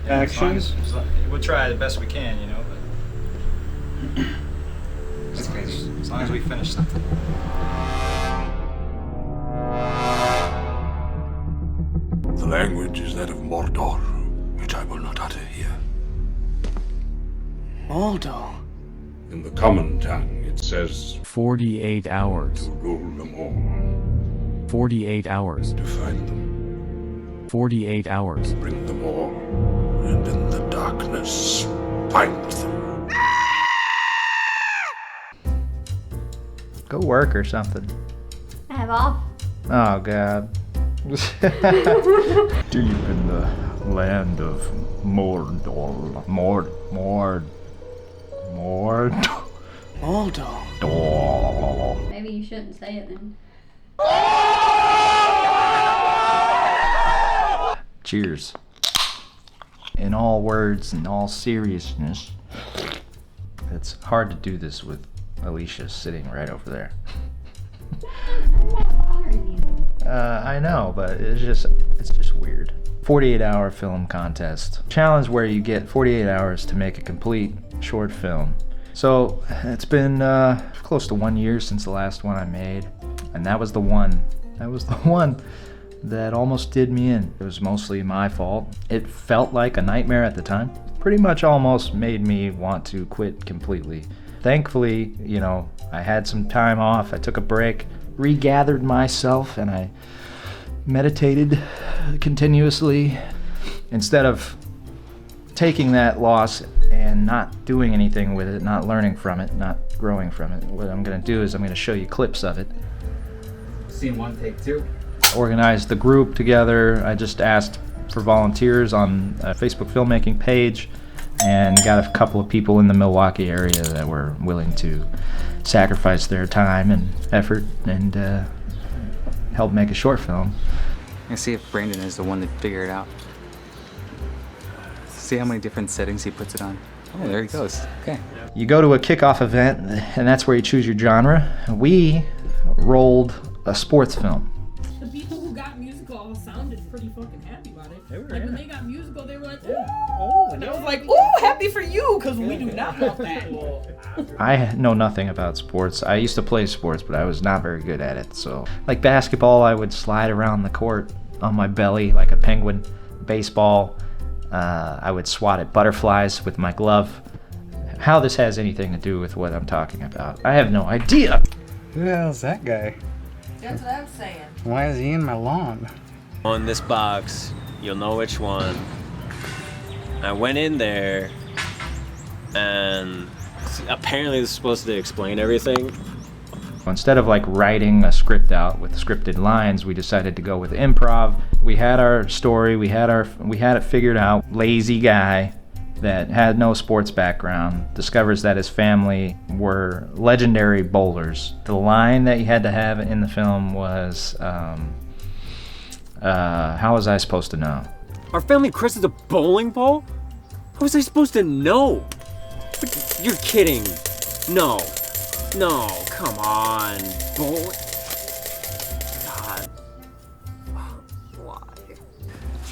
Actions? We'll try the best we can, you know. But That's crazy. as long as we finish something. The language is that of Mordor, which I will not utter here. Mordor. In the common tongue, it says 48 hours. to rule them all, 48 hours. to find them, 48 hours. bring them all, and in the darkness, find them. Go work or something. I have off. Oh, God. Deep in the land of Mordor. Mordor. Maybe you shouldn't say it then. Cheers. In all words and all seriousness, it's hard to do this with Alicia sitting right over there. I know, but it's just weird. 48-hour film contest. Challenge where you get 48 hours to make a complete short film. So it's been close to 1 year since the last one I made, and that was the one that almost did me in. It was mostly my fault. It felt like a nightmare at the time. Pretty much almost made me want to quit completely. Thankfully, you know, I had some time off. I took a break, regathered myself, and I meditated continuously. Instead of taking that loss and not doing anything with it, not learning from it, not growing from it, what I'm going to do is I'm going to show you clips of it. Scene 1, take 2. Organized the group together. I just asked for volunteers on a Facebook filmmaking page and got a couple of people in the Milwaukee area that were willing to sacrifice their time and effort and help make a short film. Let's see if Brandon is the one that figured it out. See how many different settings he puts it on. Oh, there he goes. Okay. You go to a kickoff event, and that's where you choose your genre. We rolled a sports film. The people who got musical all sounded pretty fucking happy about it. When they got musical, they were like, ooh. And I was like, ooh, happy for you, because we do not want that. I know nothing about sports. I used to play sports, but I was not very good at it. So, like basketball, I would slide around the court on my belly like a penguin. Baseball, I would swat at butterflies with my glove. How this has anything to do with what I'm talking about, I have no idea. Who the hell's that guy? That's what I was saying. Why is he in my lawn? On this box, you'll know which one. I went in there, and apparently this is supposed to explain everything. Instead of like writing a script out with scripted lines, we decided to go with improv. We had our story, we had it figured out. Lazy guy that had no sports background discovers that his family were legendary bowlers. The line that you had to have in the film was, how was I supposed to know? Our family crosses a bowling ball? How was I supposed to know? You're kidding. No, come on. Bowling? God. Why?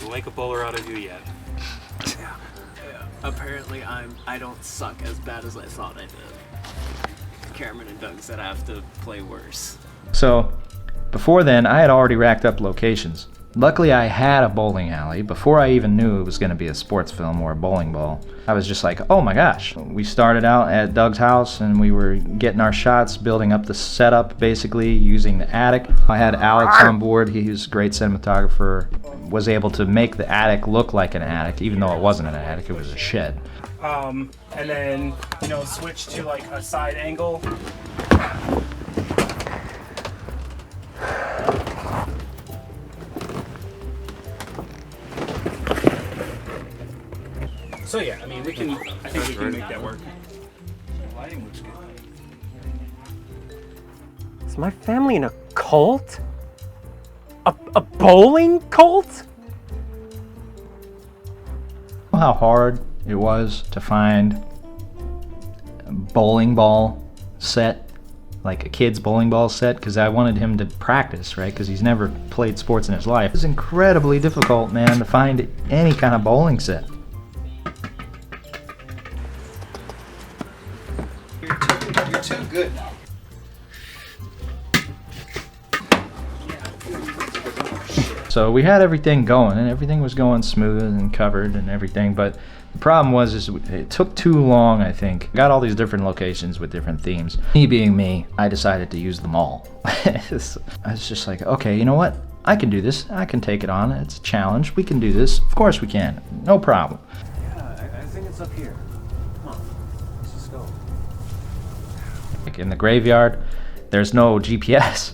We'll make a bowler out of you yet. Yeah. Apparently I don't suck as bad as I thought I did. Cameron and Doug said I have to play worse. So, before then, I had already racked up locations. Luckily, I had a bowling alley before I even knew it was going to be a sports film or a bowling ball. I was just like, oh my gosh. We started out at Doug's house and we were getting our shots, building up the setup, basically using the attic. I had Alex on board. He's a great cinematographer, was able to make the attic look like an attic, even though it wasn't an attic, it was a shed. And then, switch to like a side angle. So yeah, I mean, I think we can make that work. The lighting looks good. Is my family in a cult? A bowling cult? How hard it was to find a bowling ball set, like a kid's bowling ball set, because I wanted him to practice, right? Because he's never played sports in his life. It was incredibly difficult, man, to find any kind of bowling set. good. So we had everything going, and everything was going smooth and covered and everything, but the problem was it took too long, I think. Got all these different locations with different themes. Me being me, I decided to use them all. I was just like, okay, you know what? I can do this. I can take it on. It's a challenge. We can do this. Of course we can. No problem. Yeah, I think it's up here. Come on, let's just go. Like in the graveyard, there's no GPS.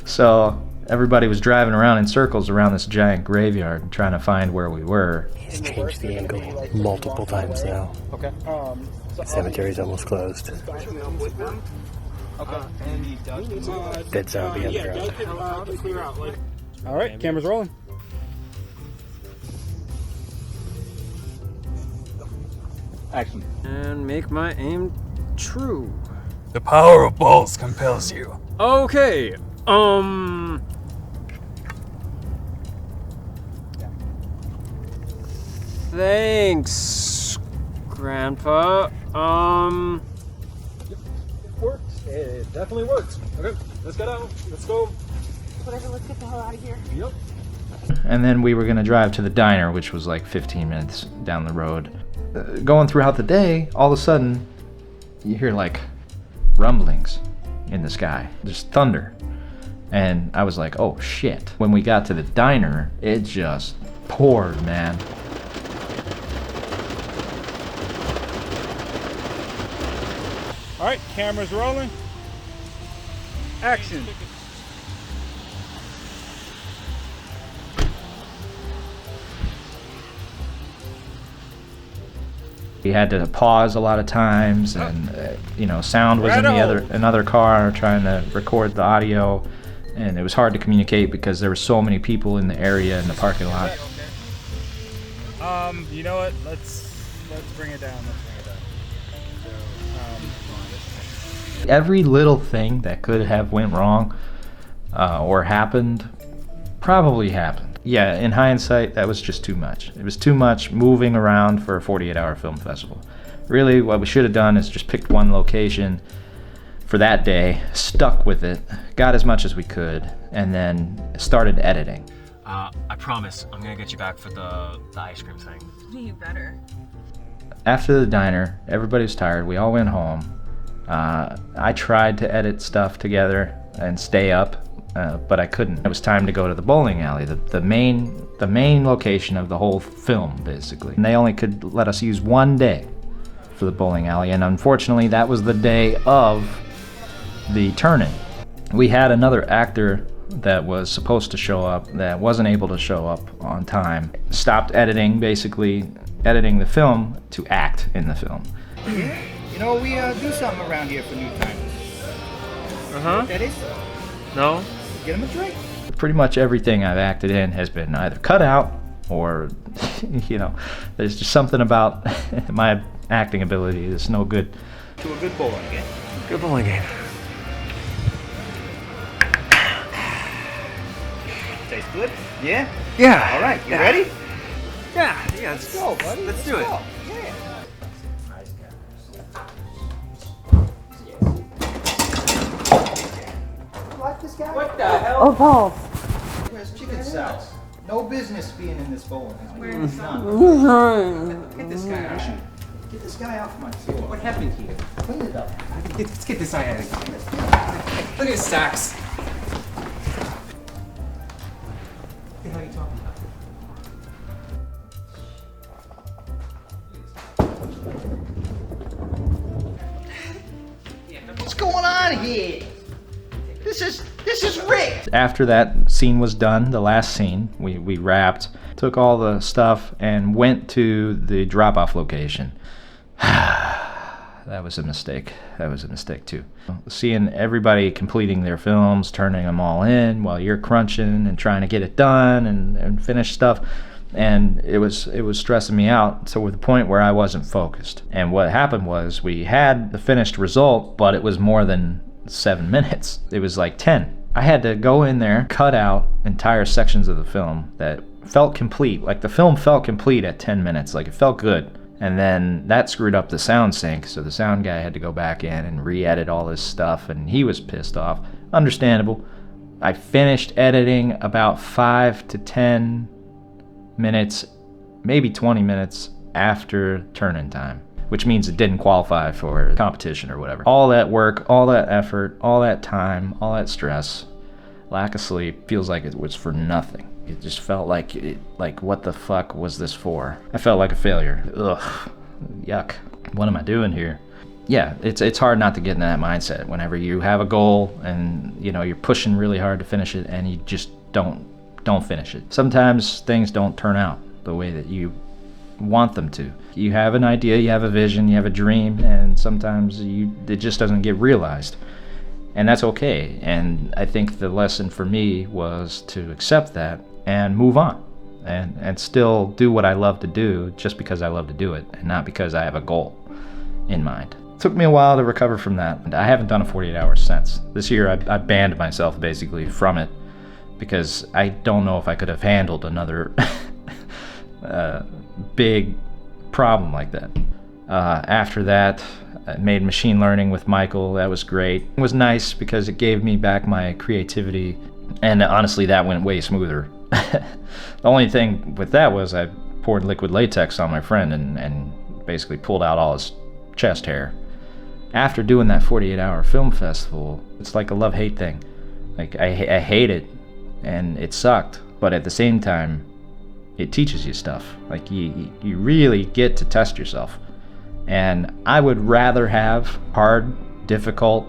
So everybody was driving around in circles around this giant graveyard trying to find where we were. He's changed the angle multiple times now. Okay. The cemetery's almost closed. Dead zombie on the ground. All right, camera's rolling. Action. And make my aim true. The power of balls compels you. Okay. Thanks, Grandpa. It works. It definitely works. Okay, let's get out. Let's go. Whatever, let's get the hell out of here. Yep. And then we were gonna drive to the diner, which was like 15 minutes down the road. Going throughout the day, all of a sudden, you hear like rumblings in the sky, just thunder. And I was like, oh shit. When we got to the diner, it just poured, man. All right, camera's rolling. Action. We had to pause a lot of times, and you know, sound was in another car trying to record the audio, and it was hard to communicate because there were so many people in the area in the parking lot. You know what? Let's bring it down. Every little thing that could have went wrong or happened probably happened. Yeah, in hindsight, that was just too much. It was too much moving around for a 48-hour film festival. Really, what we should have done is just picked one location for that day, stuck with it, got as much as we could, and then started editing. I promise, I'm gonna get you back for the ice cream thing. You better. After the diner, everybody was tired. We all went home. I tried to edit stuff together and stay up, but I couldn't. It was time to go to the bowling alley, the main location of the whole film, basically. And they only could let us use one day for the bowling alley, and unfortunately, that was the day of the turn-in. We had another actor that was supposed to show up that wasn't able to show up on time. Stopped editing, basically editing the film to act in the film. Yeah, you know, we do something around here for new timers. Uh-huh. That is? No. Get him a drink. Pretty much everything I've acted in has been either cut out or, you know, there's just something about my acting ability that's no good. To a good bowling game. Good bowling game. Tastes good? Yeah? Yeah. All right, you ready? Yeah, let's go, buddy. Let's do it. Go. Like this guy? What the hell? Oh, balls. Where's chicken sauce? No business being in this bowl. None. Get this guy out. Get this guy off my floor. What happened here? Clean it up. Let's get this guy out of here. Look at his socks. What the hell are you talking about? What's going on here? This is rigged. After that scene was done, the last scene, we wrapped, took all the stuff and went to the drop-off location. That was a mistake. That was a mistake too. Seeing everybody completing their films, turning them all in while you're crunching and trying to get it done and finish stuff, and it was stressing me out to the point where I wasn't focused. And what happened was we had the finished result, but it was more than 7 minutes. It was like 10. I had to go in there, cut out entire sections of the film that felt complete. Like the film felt complete at 10 minutes. Like it felt good. And then that screwed up the sound sync, so the sound guy had to go back in and re-edit all this stuff, and he was pissed off. Understandable. I finished editing about 5 to 10 minutes, maybe 20 minutes after turn-in time, which means it didn't qualify for competition or whatever. All that work, all that effort, all that time, all that stress, lack of sleep, feels like it was for nothing. It just felt like, what the fuck was this for? I felt like a failure. Ugh, yuck. What am I doing here? Yeah, it's hard not to get in that mindset whenever you have a goal and you're pushing really hard to finish it and you just don't finish it. Sometimes things don't turn out the way that you want them to. You have an idea, you have a vision, you have a dream, and sometimes it just doesn't get realized. And that's okay. And I think the lesson for me was to accept that and move on and still do what I love to do just because I love to do it and not because I have a goal in mind. It took me a while to recover from that. I haven't done a 48 hours since. This year I banned myself basically from it because I don't know if I could have handled another big problem like that. After that, I made machine learning with Michael. That was great. It was nice because it gave me back my creativity, and honestly that went way smoother. The only thing with that was I poured liquid latex on my friend and basically pulled out all his chest hair. After doing that 48-hour film festival, it's like a love-hate thing. Like I hate it and it sucked, but at the same time it teaches you stuff. Like you really get to test yourself. And I would rather have hard, difficult,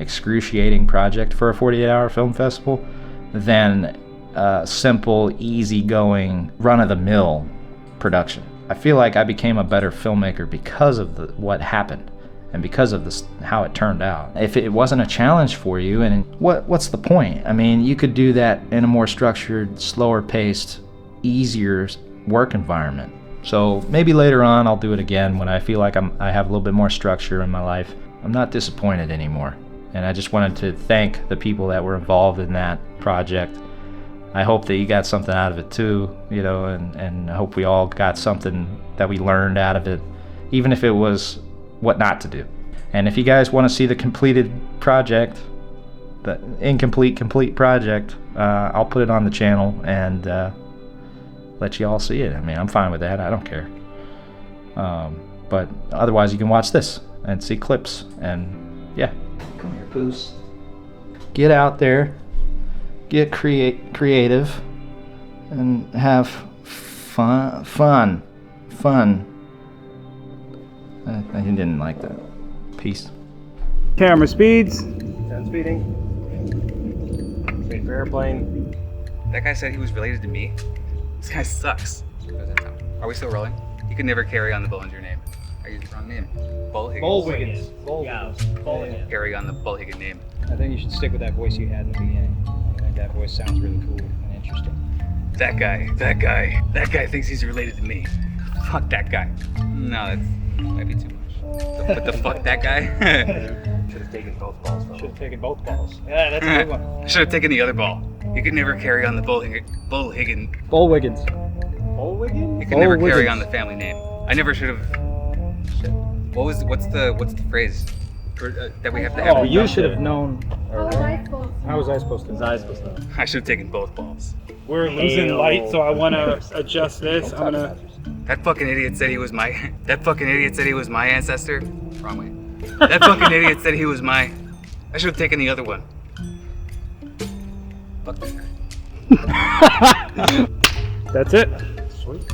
excruciating project for a 48-hour film festival than a simple, easygoing, run-of-the-mill production. I feel like I became a better filmmaker because of what happened and because of how it turned out. If it wasn't a challenge for you, and what's the point? I mean, you could do that in a more structured, slower-paced, easier work environment. So maybe later on I'll do it again when I feel like I have a little bit more structure in my life. I'm not disappointed anymore. And I just wanted to thank the people that were involved in that project. I hope that you got something out of it too, and I hope we all got something that we learned out of it, even if it was what not to do. And if you guys want to see the completed project, the incomplete complete project, I'll put it on the channel and let you all see it. I mean, I'm fine with that. I don't care. But otherwise, you can watch this and see clips. And yeah, come here, Poos. Get out there, get creative, and have fun. I didn't like that. Peace. Camera speeds. 10 speeding. Wait for airplane. That guy said he was related to me. This guy sucks. Are we still rolling? You could never carry on the Bollinger name. I used the wrong name. Bowlwiggins. Bowlwiggins. Carry on the Bowlwiggins name. I think you should stick with that voice you had in the beginning. I think that voice sounds really cool and interesting. That guy thinks he's related to me. Fuck that guy. No, that might be too much. But the fuck that guy? Should have taken both balls from him. Should have taken both balls. Yeah, that's a good one. I should have taken the other ball. You could never carry on the Bowlwiggins. Bowlwiggins. Bowlwiggins? You could never carry on the family name. I never should have. What's the phrase that we have to have? Oh, you should have known. How was I supposed to? How was I supposed to know? I should have taken both balls. We're losing light, so I want to adjust this. I'm gonna. That fucking idiot said he was my. That fucking idiot said he was my ancestor. Wrong way. That fucking idiot said he was my. I should have taken the other one. Fuck that guy. That's it. Sweet.